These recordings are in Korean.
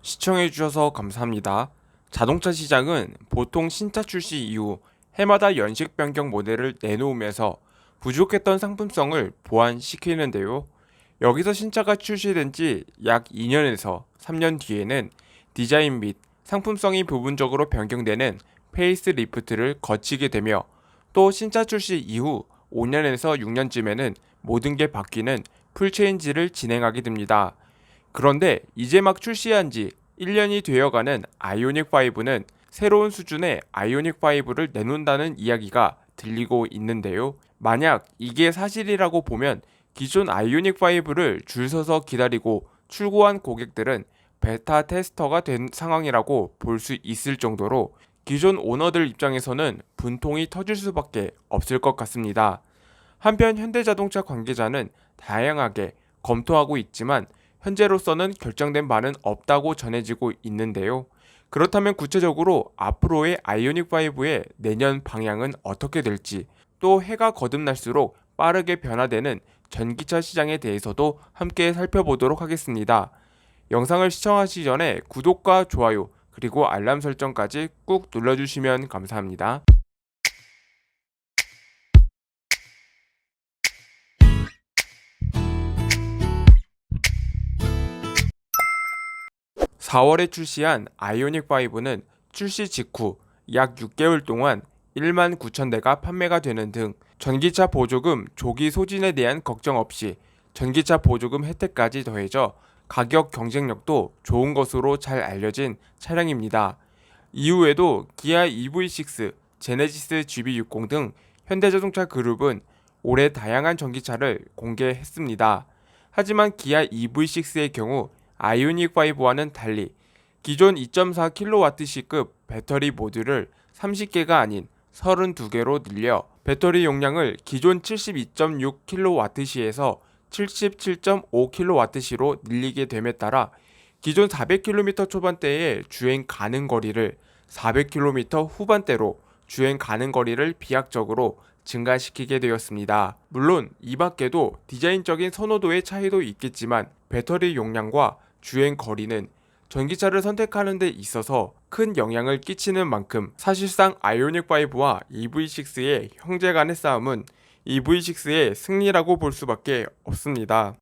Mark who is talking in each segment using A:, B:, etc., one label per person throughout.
A: 시청해주셔서 감사합니다. 자동차 시장은 보통 신차 출시 이후 해마다 연식 변경 모델을 내놓으면서 부족했던 상품성을 보완시키는데요. 여기서 신차가 출시된 지 약 2년에서 3년 뒤에는 디자인 및 상품성이 부분적으로 변경되는 페이스리프트를 거치게 되며 또 신차 출시 이후 5년에서 6년쯤에는 모든 게 바뀌는 풀체인지를 진행하게 됩니다. 그런데 이제 막 출시한 지 1년이 되어가는 아이오닉5는 새로운 수준의 아이오닉5를 내놓는다는 이야기가 들리고 있는데요. 만약 이게 사실이라고 보면 기존 아이오닉5를 줄 서서 기다리고 출고한 고객들은 베타 테스터가 된 상황이라고 볼 수 있을 정도로 기존 오너들 입장에서는 분통이 터질 수밖에 없을 것 같습니다. 한편 현대자동차 관계자는 다양하게 검토하고 있지만 현재로서는 결정된 바는 없다고 전해지고 있는데요. 그렇다면 구체적으로 앞으로의 아이오닉5의 내년 방향은 어떻게 될지, 또 해가 거듭날수록 빠르게 변화되는 전기차 시장에 대해서도 함께 살펴보도록 하겠습니다. 영상을 시청하시기 전에 구독과 좋아요 그리고 알람 설정까지 꾹 눌러주시면 감사합니다. 4월에 출시한 아이오닉5는 출시 직후 약 6개월 동안 1만 9천 대가 판매가 되는 등 전기차 보조금 조기 소진에 대한 걱정 없이 전기차 보조금 혜택까지 더해져 가격 경쟁력도 좋은 것으로 잘 알려진 차량입니다. 이후에도 기아 EV6, 제네시스 GB60 등 현대자동차 그룹은 올해 다양한 전기차를 공개했습니다. 하지만 기아 EV6의 경우 아이오닉5와는 달리 기존 2.4kWh급 배터리 모듈을 30개가 아닌 32개로 늘려 배터리 용량을 기존 72.6kWh에서 77.5kWh로 늘리게 됨에 따라 기존 400km 초반대의 주행 가능 거리를 400km 후반대로 주행 가능 거리를 비약적으로 증가시키게 되었습니다. 물론 이 밖에도 디자인적인 선호도의 차이도 있겠지만 배터리 용량과 주행 거리는 전기차를 선택하는 데 있어서 큰 영향을 끼치는 만큼 사실상 아이오닉5와 EV6의 형제 간의 싸움은 EV6의 승리라고 볼 수밖에 없습니다.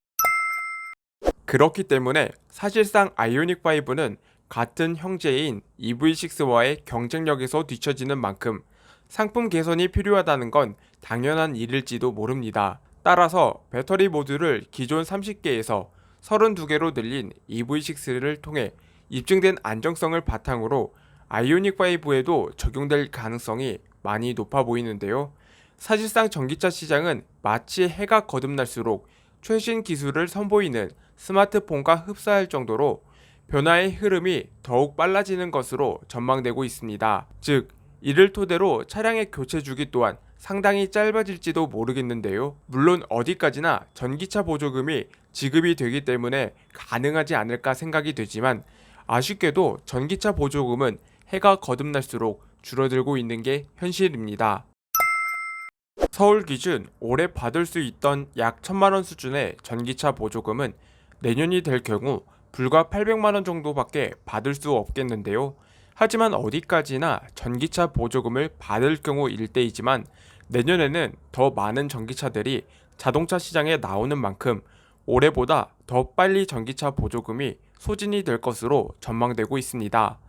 A: 그렇기 때문에 사실상 아이오닉5는 같은 형제인 EV6와의 경쟁력에서 뒤처지는 만큼 상품 개선이 필요하다는 건 당연한 일일지도 모릅니다. 따라서 배터리 모듈을 기존 30개에서 32개로 늘린 EV6를 통해 입증된 안정성을 바탕으로 아이오닉5에도 적용될 가능성이 많이 높아 보이는데요. 사실상 전기차 시장은 마치 해가 거듭날수록 최신 기술을 선보이는 스마트폰과 흡사할 정도로 변화의 흐름이 더욱 빨라지는 것으로 전망되고 있습니다. 즉, 이를 토대로 차량의 교체 주기 또한 상당히 짧아질지도 모르겠는데요. 물론 어디까지나 전기차 보조금이 지급이 되기 때문에 가능하지 않을까 생각이 되지만 아쉽게도 전기차 보조금은 해가 거듭날수록 줄어들고 있는 게 현실입니다. 서울 기준 올해 받을 수 있던 약 1,000만원 수준의 전기차 보조금은 내년이 될 경우 불과 800만원 정도밖에 받을 수 없겠는데요. 하지만 어디까지나 전기차 보조금을 받을 경우일 때이지만 내년에는 더 많은 전기차들이 자동차 시장에 나오는 만큼 올해보다 더 빨리 전기차 보조금이 소진이 될 것으로 전망되고 있습니다.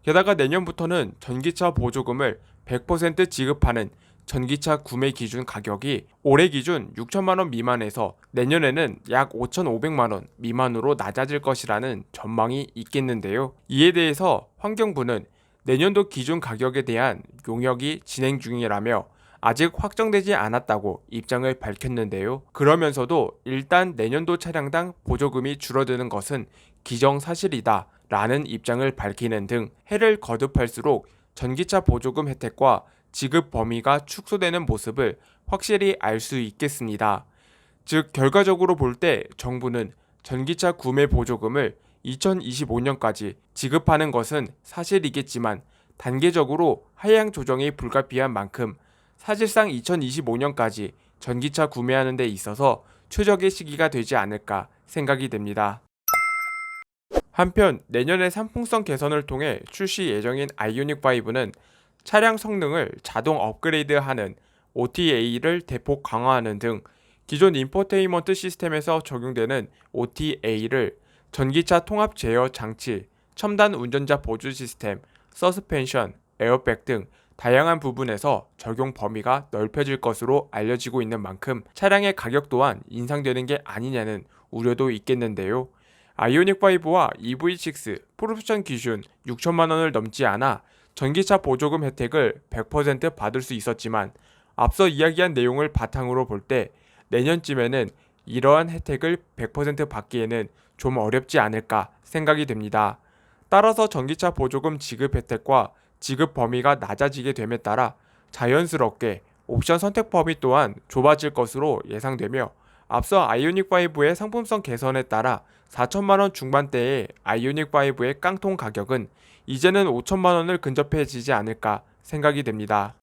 A: 게다가 내년부터는 전기차 보조금을 100% 지급하는 전기차 구매 기준 가격이 올해 기준 6천만원 미만에서 내년에는 약 5,500만원 미만으로 낮아질 것이라는 전망이 있겠는데요. 이에 대해서 환경부는 내년도 기준 가격에 대한 용역이 진행 중이라며 아직 확정되지 않았다고 입장을 밝혔는데요. 그러면서도 일단 내년도 차량당 보조금이 줄어드는 것은 기정사실이다 라는 입장을 밝히는 등 해를 거듭할수록 전기차 보조금 혜택과 지급 범위가 축소되는 모습을 확실히 알 수 있겠습니다. 즉 결과적으로 볼 때 정부는 전기차 구매 보조금을 2025년까지 지급하는 것은 사실이겠지만 단계적으로 하향 조정이 불가피한 만큼 사실상 2025년까지 전기차 구매하는 데 있어서 최적의 시기가 되지 않을까 생각이 됩니다. 한편 내년에 상품성 개선을 통해 출시 예정인 아이오닉 5는 차량 성능을 자동 업그레이드하는 OTA를 대폭 강화하는 등 기존 인포테인먼트 시스템에서 적용되는 OTA를 전기차 통합 제어 장치, 첨단 운전자 보조 시스템, 서스펜션, 에어백 등 다양한 부분에서 적용 범위가 넓혀질 것으로 알려지고 있는 만큼 차량의 가격 또한 인상되는 게 아니냐는 우려도 있겠는데요. 아이오닉5와 EV6 풀옵션 기준 6천만 원을 넘지 않아 전기차 보조금 혜택을 100% 받을 수 있었지만 앞서 이야기한 내용을 바탕으로 볼 때 내년쯤에는 이러한 혜택을 100% 받기에는 좀 어렵지 않을까 생각이 됩니다. 따라서 전기차 보조금 지급 혜택과 지급 범위가 낮아지게 됨에 따라 자연스럽게 옵션 선택 범위 또한 좁아질 것으로 예상되며 앞서 아이오닉5의 상품성 개선에 따라 4천만 원 중반대의 아이오닉5의 깡통 가격은 이제는 5천만 원을 근접해지지 않을까 생각이 됩니다.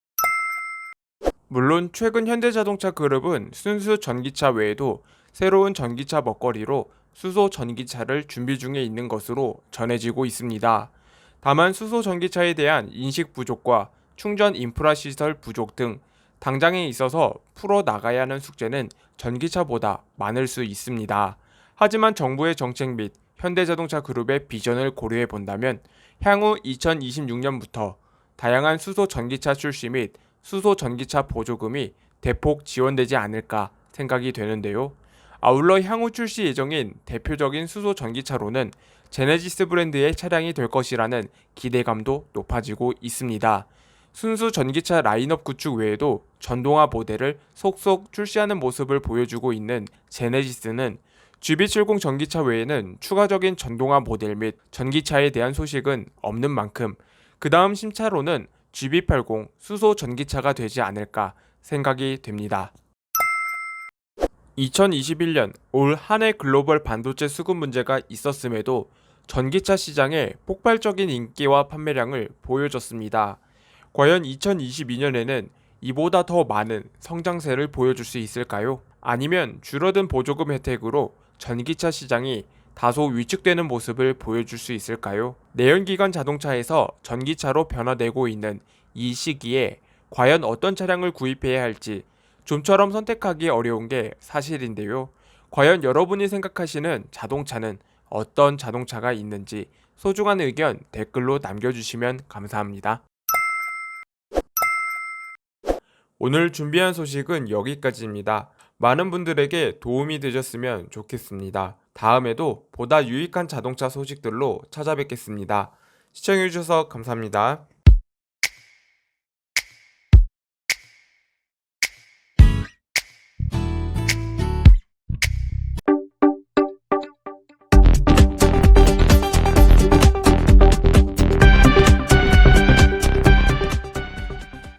A: 물론 최근 현대자동차 그룹은 순수 전기차 외에도 새로운 전기차 먹거리로 수소 전기차를 준비 중에 있는 것으로 전해지고 있습니다. 다만 수소 전기차에 대한 인식 부족과 충전 인프라 시설 부족 등 당장에 있어서 풀어 나가야 하는 숙제는 전기차보다 많을 수 있습니다. 하지만 정부의 정책 및 현대자동차 그룹의 비전을 고려해 본다면 향후 2026년부터 다양한 수소 전기차 출시 및 수소 전기차 보조금이 대폭 지원되지 않을까 생각이 되는데요. 아울러 향후 출시 예정인 대표적인 수소 전기차로는 제네시스 브랜드의 차량이 될 것이라는 기대감도 높아지고 있습니다. 순수 전기차 라인업 구축 외에도 전동화 모델을 속속 출시하는 모습을 보여주고 있는 제네시스는 GB70 전기차 외에는 추가적인 전동화 모델 및 전기차에 대한 소식은 없는 만큼 그 다음 신차로는 GB80 수소 전기차가 되지 않을까 생각이 됩니다. 2021년 올 한 해 글로벌 반도체 수급 문제가 있었음에도 전기차 시장의 폭발적인 인기와 판매량을 보여줬습니다. 과연 2022년에는 이보다 더 많은 성장세를 보여줄 수 있을까요? 아니면 줄어든 보조금 혜택으로 전기차 시장이 다소 위축되는 모습을 보여줄 수 있을까요? 내연기관 자동차에서 전기차로 변화되고 있는 이 시기에 과연 어떤 차량을 구입해야 할지 좀처럼 선택하기 어려운 게 사실인데요. 과연 여러분이 생각하시는 자동차는 어떤 자동차가 있는지 소중한 의견 댓글로 남겨주시면 감사합니다. 오늘 준비한 소식은 여기까지입니다. 많은 분들에게 도움이 되셨으면 좋겠습니다. 다음에도 보다 유익한 자동차 소식들로 찾아뵙겠습니다. 시청해주셔서 감사합니다.